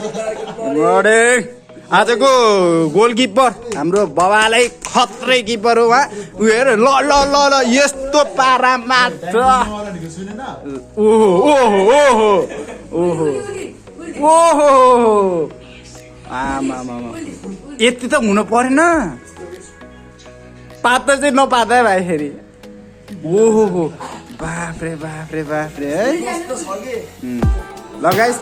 Good morning. आजको goalkeeper हाम्रो बाबालाई खत्रै किपर हो उहाँ। उ हेर ल ल ल ल यस्तो पारा मात्र। ओहो ओहो ओहो ओहो ओहो आमा यति त हुनु परेन। पाता चाहिँ नपाता भाइ फेरि। ओहो हो बाफ्रे बाफ्रे बाफ्रे है। ल guys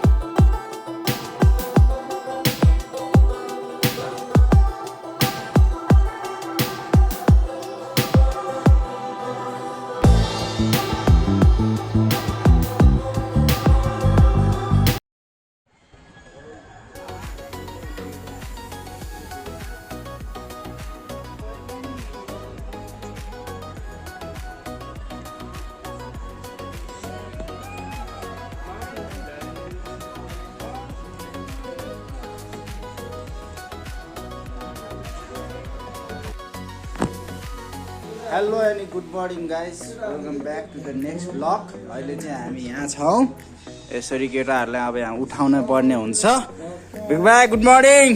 hello and good morning guys, welcome back to the next blog. अहिले चाहिँ हामी यहाँ छौँ। यसरी केटाहरूलाई अब यहाँ उठाउन पर्ने हुन्छ। भाइ गुड मर्निङ।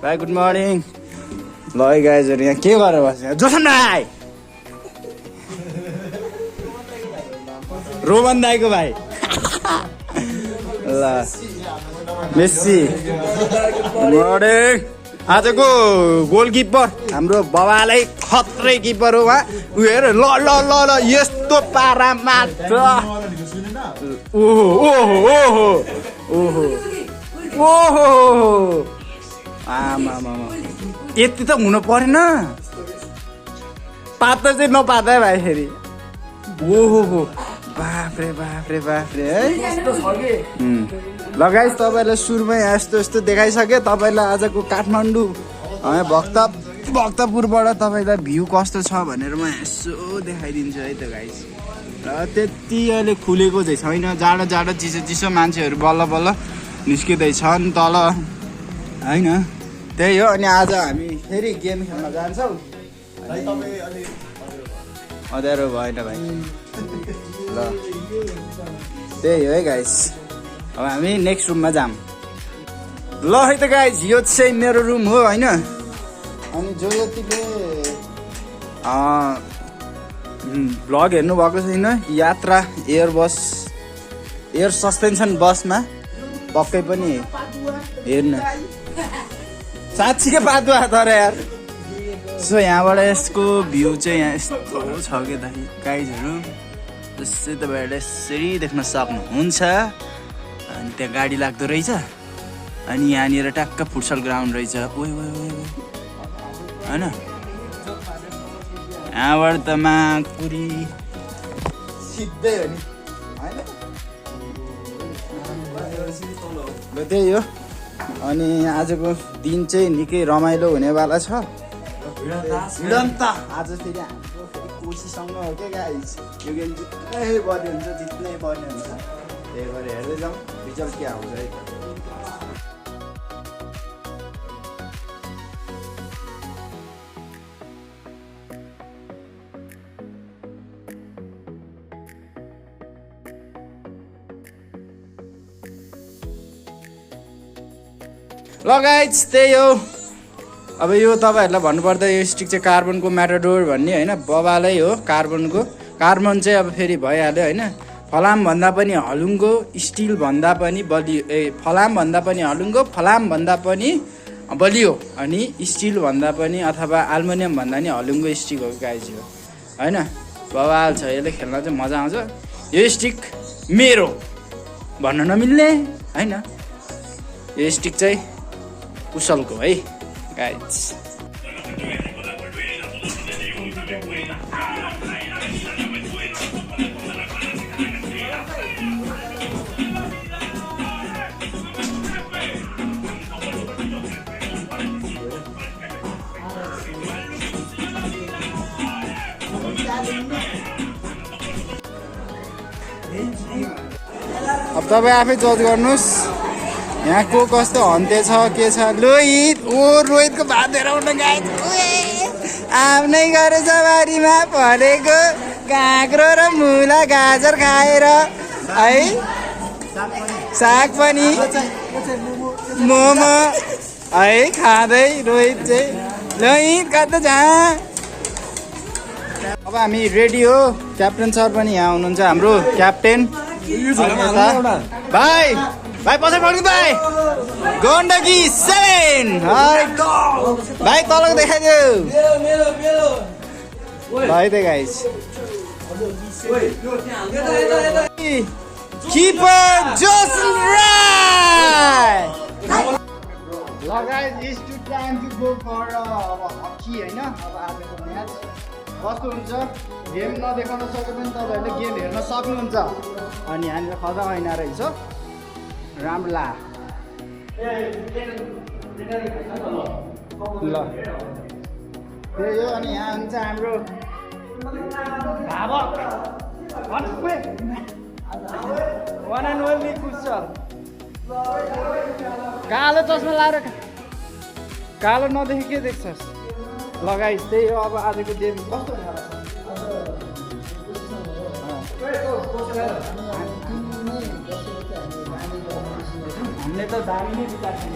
भाइ गुड मर्निङ। ल है गाइजहरू यहाँ के गरेर बस्छ? जोसन भाइ, रोमन दाईको भाइ। ल मेस्सी गुड मर्निङ। आजको गोलकिपर हाम्रो बाबालाई खत्रै किपर हो उहाँ। उ हेर ल ल ल ल यस्तो पारा मात्र। ओहो ओहो ओहो ओहो ओहो आमा यति त हुनु परेन। पाता चाहिँ नपाता भाइ फेरि। ओहो हो बाफ्रे बाफ्रे बाफ्रे है। लगाइस तपाईँलाई सुरुमै यस्तो यस्तो देखाइसकेँ। तपाईँलाई आजको काठमाडौँ भक्तपुरबाट तपाईँलाई भ्यू कस्तो छ भनेर म यसो देखाइदिन्छु है त गाइस। र त्यति अहिले खुलेको चाहिँ छैन। जाडो जाडो चिसो चिसो मान्छेहरू बल्ल बल्ल निस्किँदैछन् तल होइन। त्यही हो। अनि आज हामी फेरि गेम खेल्न जान्छौँ। अँध्यारो भएन भाइ। ल त्यही हो है गाइस। अब हामी नेक्स्ट रुममा जाऊँ। ल है त गाइस, यो चाहिँ मेरो रुम हो होइन। अनि जो यतिले भ्लग हेर्नु भएको छैन, यात्रा एयर सस्पेन्सन बसमा पक्कै पनि हेर्नु। साँच्चीकै पातुवा तर यार। सो यहाँबाट यसको भ्यू चाहिँ यहाँ यस्तो छ कि गाइजहरू, जस्तै तपाईँहरूले यसरी देख्न सक्नुहुन्छ। अनि त्यहाँ गाडी लाग्दो रहेछ। अनि यहाँनिर ट्याक्क फुटसल ग्राउन्ड रहेछ। ओइ ओइ ओइ होइन। यहाँबाट त माकुरी सिधै हो नि होइन। त्यही हो। अनि आजको दिन चाहिँ निकै रमाइलो हुनेवाला छ। भिडन्त आज फेरि हाम्रो कोसीसँग हो क्या गाइस। यो गेम जित्नै पर्ने हुन्छ, जित्नै पर्ने हुन्छ। त्यही भएर हेर्दै जाउँ रिजल्ट के आउँछ है। ल गाइस त्यही हो। अब यो तपाईँहरूलाई भन्नुपर्दा यो स्टिक चाहिँ कार्बनको म्याटाडोर भन्ने होइन, बबालै हो कार्बनको। कार्बन चाहिँ अब फेरि भइहाल्यो होइन। फलाम भन्दा पनि हलुङ्गो, स्टिल भन्दा पनि बलियो। फलाम भन्दा पनि हलुङ्गो, फलाम भन्दा पनि बलियो। अनि स्टिल भन्दा पनि अथवा एल्युमिनियम भन्दा पनि हलुङ्गो स्टिक हो गाइस यो होइन। बवाल छ यसले, खेल्न चाहिँ मजा आउँछ। यो स्टिक मेरो भन्न नमिल्ने होइन। यो स्टिक चाहिँ कुशलको है गाइस। अब तपाईँ आफै जज गर्नुहोस् यहाँ को कस्तो हन्ते छ के छ। रोहित रोहितको भात हेर गाइस। आफ्नै गरेछ बारीमा फलेको काँक्रो र मुला गाजर खाएर है। साग पनि मोमो है खाँदै रोहित चाहिँ रोहित कता जा। अब हामी रेडी हो। क्याप्टेन सर पनि यहाँ हुनुहुन्छ हाम्रो क्याप्टेन भाइ भाइ पछि पढ्नु भाइ गण्डकी 7 भाइ तलको देखाइदेऊ भाइ त गाइस किपर जोसन राय ल guys it's to time to go for hockey हैन। अब आजको म्याच कस्तो हुन्छ गेम नदेखाउन सके पनि तपाईँहरूले गेम हेर्न सक्नुहुन्छ। अनि यहाँनिर खजा ऐना रहेछ राम्रो ला ल त्यही हो। अनि यहाँ हुन्छ हाम्रो धावक वान एन्ड ओन्ली कुद्छ कालो चस्मा लाएर कालो नदेखि के देख्छस् लगाइस्। त्यही हो। अब आजको गेम कस्तो हामीले त दामी नै विचार है।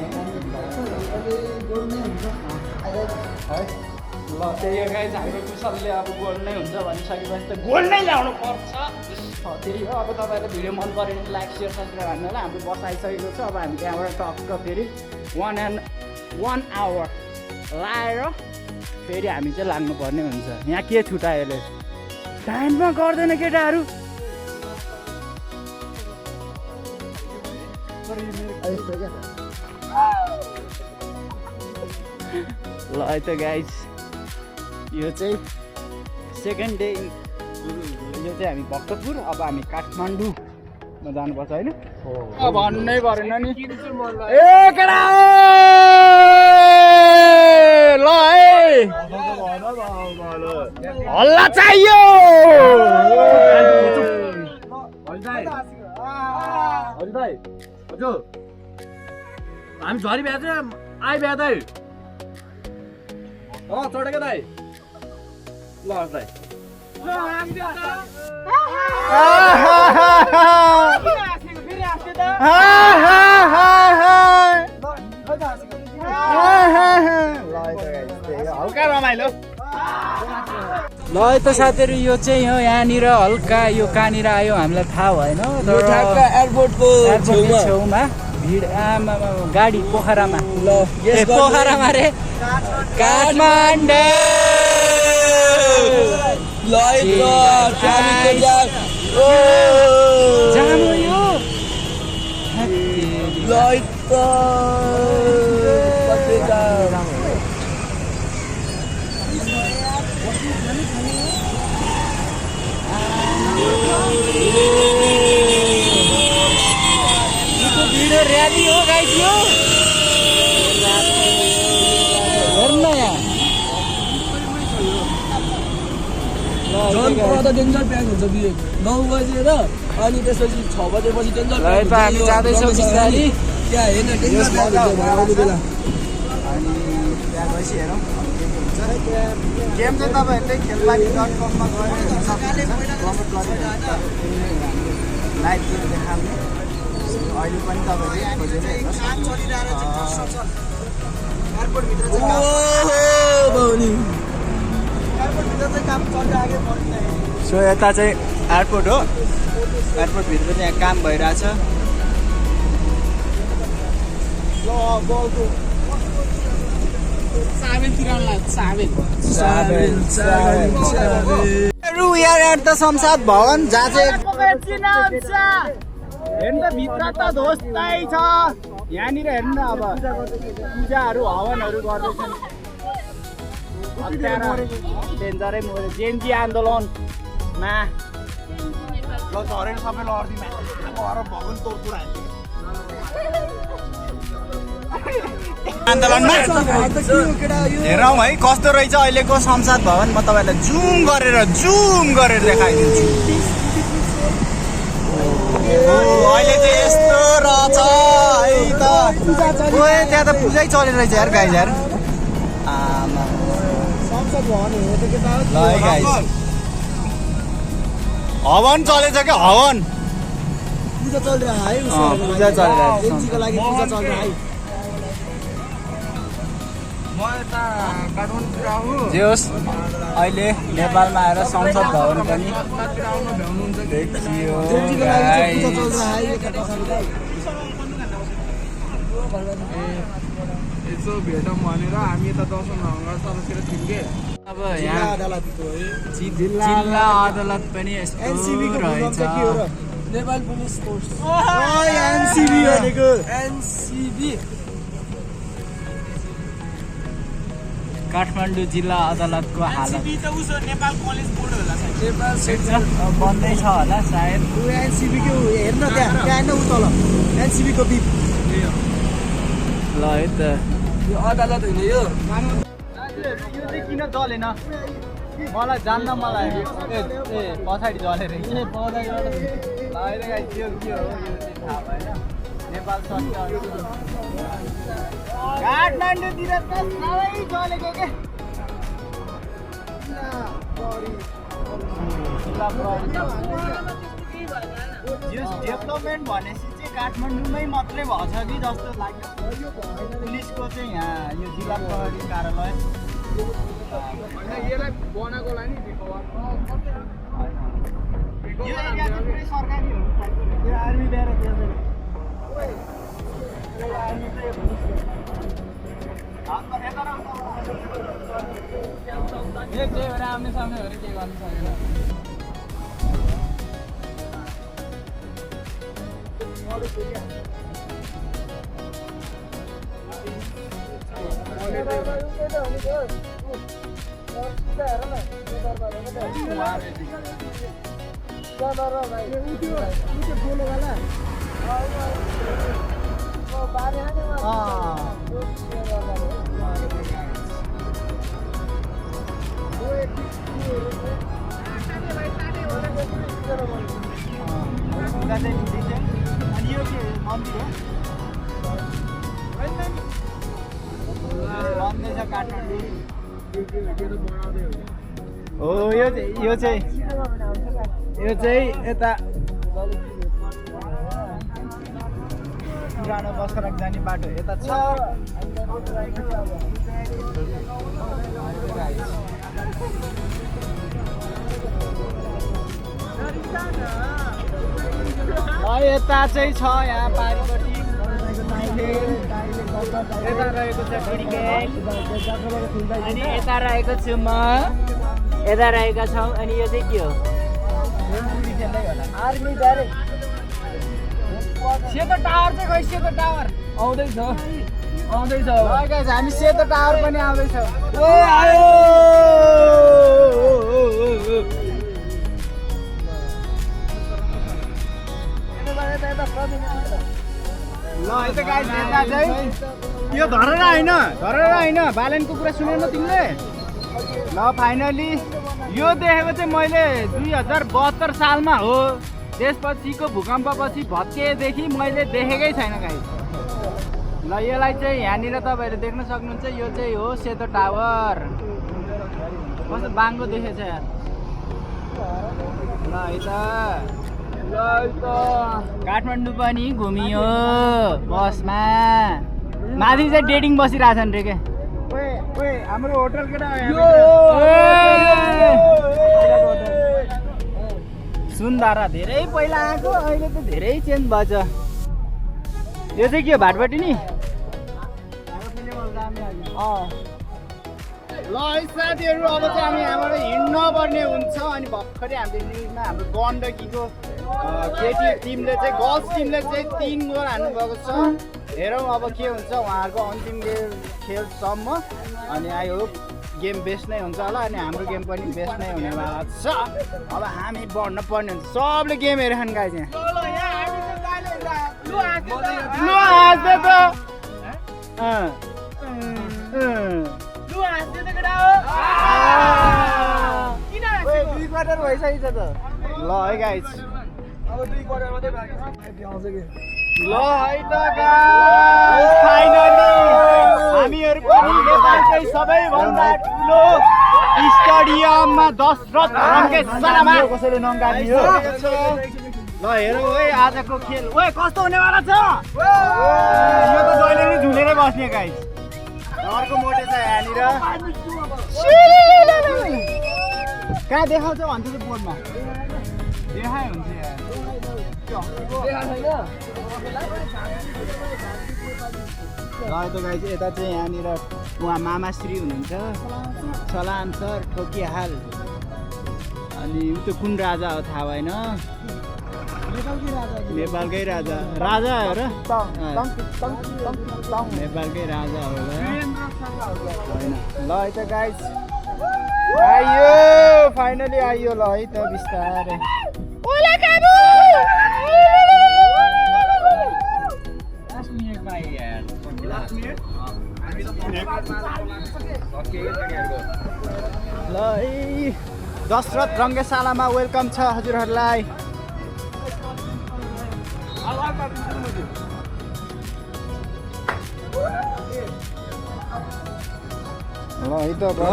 ल त्यही हो गाइस हाम्रो कुशलले अब गोल नै हुन्छ भनिसकेपछि त गोल नै ल्याउनु पर्छ। त्यही हो। अब तपाईँहरूले भिडियो मन पऱ्यो भने लाइक सेयर सब्सक्राइब हान्नु होला। हाम्रो बस आइसकेको छ। अब हामी त्यहाँबाट टक्क फेरि 1 आवर लाएर फेरि हामी चाहिँ लाग्नुपर्ने हुन्छ। यहाँ के छुट्यायो यसले टाइममा गर्दैन केटाहरू। ल है त गाइस यो चाहिँ सेकेन्ड डे यो चाहिँ हामी भक्तपुर अब हामी काठमाडौँमा जानुपर्छ होइन। भन्नै परेन नि ए केटा ल है हल्ला चाहियो। हामी झरी भ्याज आइ भ्या दाइ चढेको दाइ ल दाइ हल्का रमाइलो। ल है त साथीहरू यो चाहिँ हो यहाँनिर हल्का यो कहाँनिर आयो हामीलाई थाहा भएन। एयरपोर्टको छेउमा भिड आमा गाडी पोखरामा ल पोखरामा रे काठमाडौँ जाम हो यो भिडियो र्याली हो गाइस यो हेर्नु यहाँ डेन्जर प्याक हुन्छ 9 बजेर अनि त्यसपछि 6 बजेपछि डेन्जर हामी जाँदैछौँ बिस्तारी त्यहाँ हेर्न डेन्जर प्याक हुन्छ आउने बेला। अनि त्यहाँ गएपछि हेरौँ गेम चाहिँ तपाईँहरूले खेलपाती.com मा गएर हेर्न सक्नुहुन्छ। लाइभ गेम देखाउने अहिले पनि तपाईँहरूले खोजेर हेर्न सक्नुहुन्छ। सो यता चाहिँ एयरपोर्ट हो। एयरपोर्टभित्र चाहिँ यहाँ काम भइरहेछ। We are at the संसद भवन जहाँ चाहिँ हेर्नु त भित्र त ध्वस्तै छ। यहाँनिर हेर्नु न अब पूजाहरू हवनहरू गर्दैछन्। डेन्जरै मऱ्यो जेएनजी आन्दोलनमा ल झरेर सबै लडिदिउँ घर भगन तोडतोड आन्दोलनमा हेरौँ है कस्तो रहेछ अहिलेको संसद भवन। म तपाईँलाई जुम गरेर देखाइदिन्छु। अहिले चाहिँ यस्तो रहेछ है त। त्यहाँ त पूजै चलिरहेछ यार गाइज यार। ल है गाइज हवन चलेछ क्या हवन। पूजा चल रहा है पूजा चलिरहेको छ। एनसी को लागि पूजा चल रहा है जे होस् अहिले नेपालमा आएर संसद भवन पनि देखियो एनसी को लागि चाहिँ पूजा चल रहा है यसो भेटौँ भनेर हामी त दर्शन सरतिर थियौँ के अब यहाँ जिल्ला अदालत पनि यस्तो एनसीबी को भूकम्प रहेछ। चाहिँ के हो र नेपाल पुलिस फोर्स एनसीबी भनेको एनसीबी काठमाडौँ जिल्ला अदालतको हालत त उसो नेपाल कलेज बोर्ड होला नेपाल बन्दै छ होला सायद। एनसीबी को हेर्न त्यहाँ न उ तल एनसीबी को बिप ल है त यो अदालत होइन यो यो चाहिँ किन जलेन मलाई जान्न मलाई ए पछाडि जलेर के हो यो चाहिँ थाहा भएन नेपाल सरकार काठमाडौँतिर त सबै जलेको के डेभलपमेन्ट भनेपछि चाहिँ काठमाडौँमै मात्रै भएछ कि जस्तो लाग्यो पुलिसको चाहिँ यहाँ यो जिल्ला प्रहरी कार्यालय यसलाई बनाएको होला नि यो एरिया चाहिँ पुरै सरकारी हो यो आर्मी ल्याएर त्यहाँ आम्ने सामने के गर्नु सकेन अनि यो के मन्दिर हो बन्दैछ काठमाडौँ हो यो चाहिँ यता पुरानो बसरक जाने बाटो यता छ यता चाहिँ छ यहाँ पारिपट्टि यता रहेको छ क्रिकेट अनि यता रहेको छु म यता रहेका छौँ अनि यो चाहिँ के हो आर्मी डाइरेक्ट सेतो टावर चाहिँ खै सेतो टावर आउँदैछ हामी सेतो टावर पनि आउँदैछौँ ल यता गाइस यता चाहिँ यो धरेर होइन बालेनको कुरा सुनेन तिमीले ल फाइनली यो देखेको चाहिँ मैले 2072 सालमा हो त्यसपछिको भूकम्पपछि भत्किएदेखि मैले देखेकै छैन गाइस ल यसलाई चाहिँ यहाँनिर तपाईँहरूले देख्न सक्नुहुन्छ यो चाहिँ हो सेतो टावर कस्तो बाङ्गो देखेछ यार ल है त काठमाडौँ पनि घुमियो बसमा माथि चाहिँ डेटिङ बसिरहेछन् रे के हाम्रो होटल केटा सुन्दारा धेरै पहिला आएको अहिले त धेरै चेन्ज भएछ यो चाहिँ के हो भाटपट्टि नि ल है साथीहरू अब चाहिँ हामी यहाँबाट हिँड्न पर्ने हुन्छ अनि भर्खरै हामीले न्युजमा हाम्रो गण्डकीको केटी टिमले चाहिँ गर्ल्स टिमले चाहिँ 3 गोल हान्नुभएको छ हेरौँ अब के हुन्छ उहाँहरूको अन्तिम खेलसम्म अनि आई होप गेम बेस्ट नै हुन्छ होला अनि हाम्रो गेम पनि बेस्ट नै हुनेवाला छ अब हामी बढ्न पर्ने हुन्छ सबले गेम हेरेछन् गाइस यहाँ लु हाँस्दै त दुई क्वार्टर भइसकेछ त ल है गाइस अब 2 क्वार्टर मात्रै बाँकी छ आउँछ कि ल है त गाइस फाइनली हामीहरु पनि नेपालकै सबैभन्दा ठुलो स्टेडियममा दशरथ रङ्गेशलामा कसैले नङ्गानी हो ल हेरौ है आजको खेल ओए कस्तो हुनेवाला छ यो त जहिले नि झुलेरै बस्ने गाइस अर्को मोटे छ यहाँनिर कहाँ देखाउँछ भन्छ त बोर्डमा देखाइ हुन्छ ल त गाइस यता चाहिँ यहाँनिर उहाँ मामाश्री हुनुहुन्छ सलाम सर ठोकिहाल अनि उ त कुन राजा हो थाहा भएन नेपालकै राजा राजा हो र नेपालकै राजा हो र होइन ल है त गाइस आइयो फाइनली आइयो ल है त बिस्तारै ल है दशरथ रङ्गशालामा वेलकम छ हजुरहरूलाई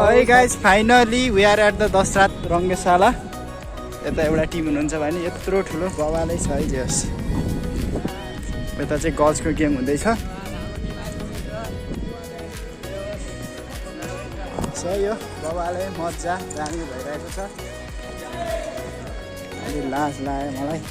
है guys finally we are at the Dasharath Rangashala यता एउटा टिम हुनुहुन्छ भने यत्रो ठुलो बवालै छ है जेस यता चाहिँ गल्सको गेम हुँदैछ सही हो बवालै मजा दामी भइरहेको छ अलि लाज लाग्यो मलाई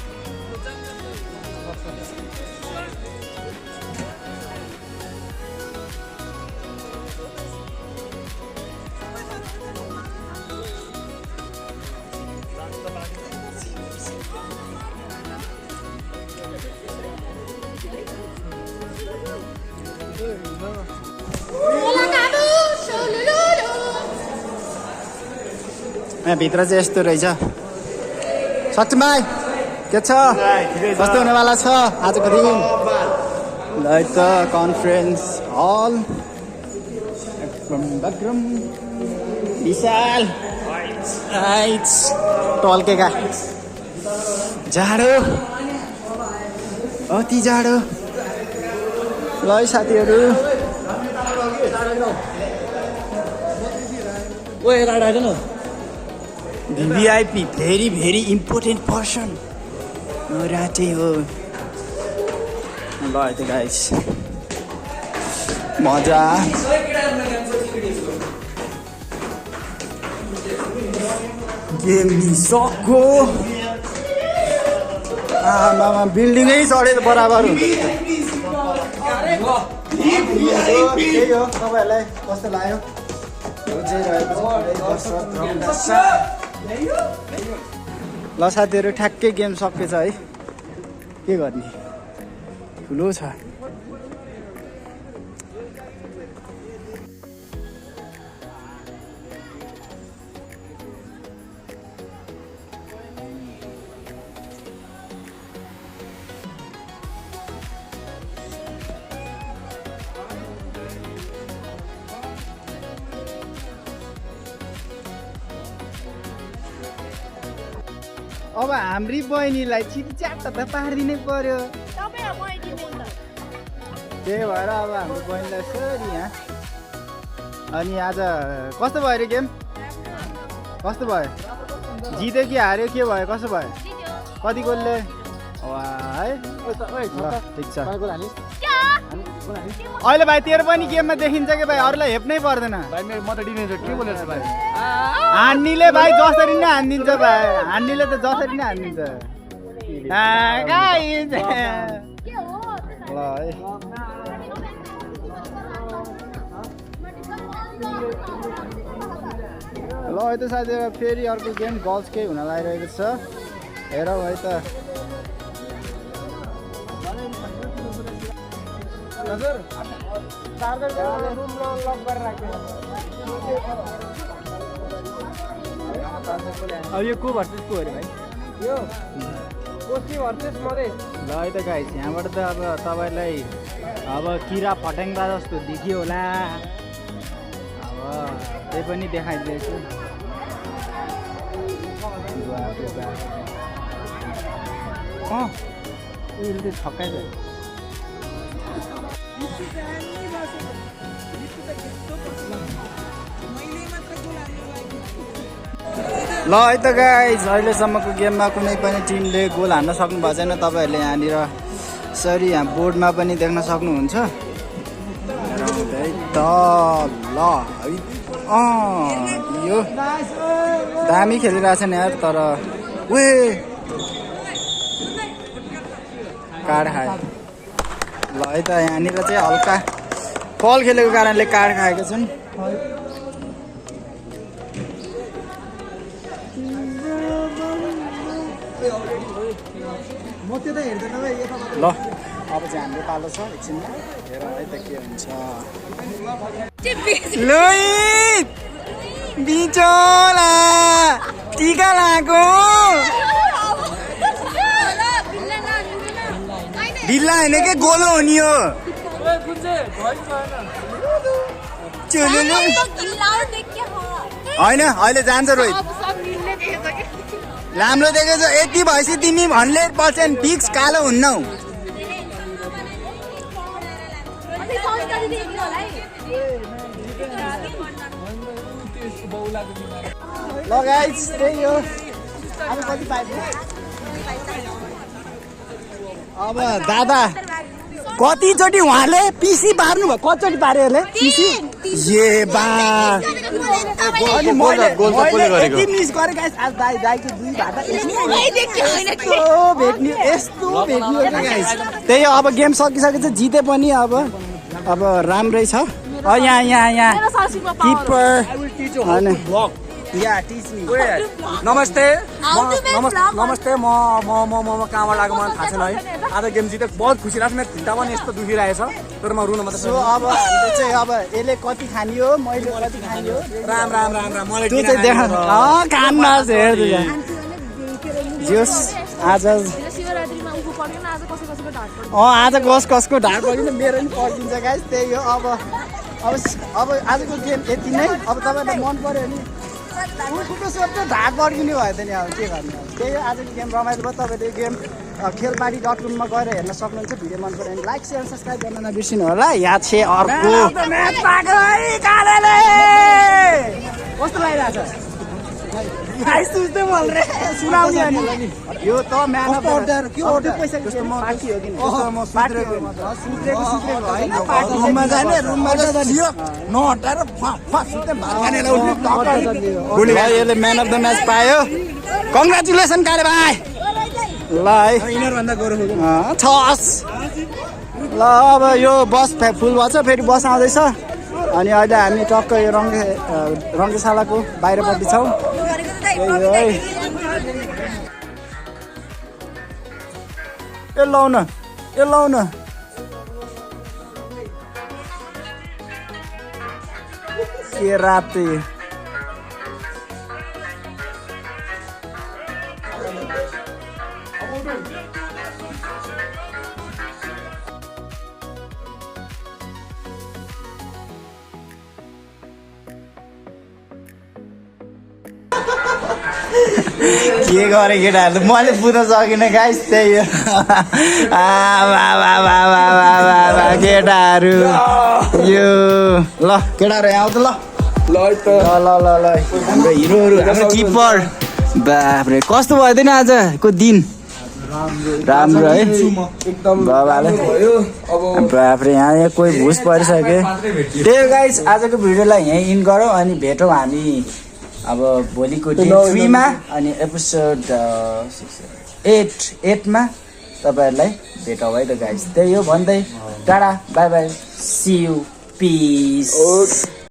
भित्र चाहिँ यस्तो रहेछ सचिन भाइ के छ कस्तो हुनेवाला छ आजको दिन ल त कन्फरेन्स हल विशाल टल्केका जाडो अति जाडो ल है साथीहरू VVIP very very important person रातै हो ल त गाइस मजा गेम सक्यो आमामा बिल्डिङै चढेर बराबर हुन्छ त्यही हो तपाईँहरूलाई कस्तो लाग्यो ल साथीहरू ठ्याक्कै गेम सकेछ है के गर्ने ठुलो छ अब हाम्री बहिनीलाई चिटच्याट त पारिदिनै पर्यो त्यही भएर अब हाम्रो बहिनीलाई सरी यहाँ अनि आज कस्तो भयो रे गेम कस्तो भयो जित्यो कि हार्यो के भयो कसो भयो कति गोलले है ठिक छ अहिले भाइ तेरो पनि गेममा देखिन्छ कि भाइ अरूलाई हेप्नै पर्दैन हान्नीले भाइ जसरी नै हानिदिन्छ भाइ हान्नीले त जसरी नै हानिदिन्छ ल है ल है त साथीहरू फेरि अर्को गेम गर्ल्सकै हुन लागिरहेको छ हेरौँ है त अब यो को भर्सेस को अरे भाइ यो कोसी भर्सेस मधेस ल है त गाइस यहाँबाट त अब तपाईँलाई अब किरा फट्याङ्ग्रा जस्तो देखियो होला अब त्यही पनि देखाइदिएछु उसले छक्काइदियो मैले मात्र गोल हाल्नु लागि ल है त गाइज अहिलेसम्मको गेममा कुनै पनि टिमले गोल हान्न सक्नु भएको छैन। तपाईँहरूले यहाँनिर यसरी यहाँ बोर्डमा पनि देख्न सक्नुहुन्छ। है त ल है यो दामी खेलिरहेछ नि यार, तर वे कार्ड खायो। ल है त यहाँनिर चाहिँ हल्का बल खेलेको कारणले कार्ड खाएको छन्। ल अब चाहिँ हाम्रो पालो छ, एकछिनमा हेरौँ है त के हुन्छ। लोहित बिचोला टिका लगाएको ढिल्ला होइन के गोलो हो नि यो। होइन अहिले जान्छ रोहित, राम्रो देखेछ। यति भएपछि तिमी 100% फिक्स कालो हुन्नौ। ल गाइस त्यही हो। अब कति पाइयो? अब दादा कतिचोटि उहाँले पिसी पार्नु भयो? कतिचोटि पार्यो यसले पिसी? ए बा अनि मैले यति मिस गरेँ गाइस। आज दाइको 2 भाटा यस्तो भेट्ने गाइस। त्यही हो, अब गेम सकिसकेछ, जिते पनि अब राम्रै छ। यहाँ किपर नमस्ते नमस्ते म कहाँबाट आएको मलाई थाहा छैन है। आज गेम जितेको बहुत खुसी लाग्छ। मेरो खुट्टा पनि यस्तो दुखिरहेछ, तर म रुन मात्रै। सो अब हामीले चाहिँ अब यसले कति खानी हो, मैले कति खानी हो, राम राम राम राम मलाई त्यो चाहिँ देखाउँ। कानमा हेर्दै जोस् आज आज कसको ढाड पऱ्यो, मेरो पनि पर्किन्छ गाइस। त्यही हो, अब आजको गेम यति नै। अब तपाईँलाई मन पऱ्यो भने कुकुरको सोध्दै ढाड पड्किने भयो त नि, अब के गर्ने। त्यही हो, आजको गेम रमाइलो भयो। तपाईँले गेम खेलबाडी.com मा गएर हेर्न सक्नुहुन्छ। भिडियो मन पऱ्यो भने लाइक शेयर सब्सक्राइब गर्न नबिर्सिनु होला। यहाँ छ अर्को कस्तो लागिरहेछ सुनाउने अनि यो त म्यान अफ के अर्डर पैसा जस्तो म बाँकी हो किन म सुत्रेको हैन। रुममा जाने रुममा दियो नहटाएर सुत्ते भागनेलाई उठ्ने यसले म्यान अफ द म्याच पायो। कङ्ग्रेचुलेसन काले भाइ। ल है इनर भन्दा गरौँ छस। ल अब यो बस फुल भएछ, फेरि बस आउँदैछ। अनि अहिले हामी टक्क यो रङ्गशालाको बाहिरपट्टि छौँ। ए लौ न के राते के गरेँ केटाहरू, मैले बुझ्न सकिनँ गाइस। त्यही हो केटाहरू यो। ल केटाहरू आऊ त। ल हाम्रो हिरोहरू, हाम्रो किपर। बाफ्रे कस्तो भयो त नि आजको दिन? राम्रो है बाबाले। बाफ्रे यहाँ कोही भुस परिसक्यो। त्यही हो गाइस, आजको भिडियोलाई यहीँ इन गरौँ अनि भेटौँ हामी अब भोलिको डे 3 मा अनि एपिसोड 8 मा तपाईँहरूलाई भेटौँ है त गाइस। त्यही हो भन्दै टाढा bye bye, see you, piece.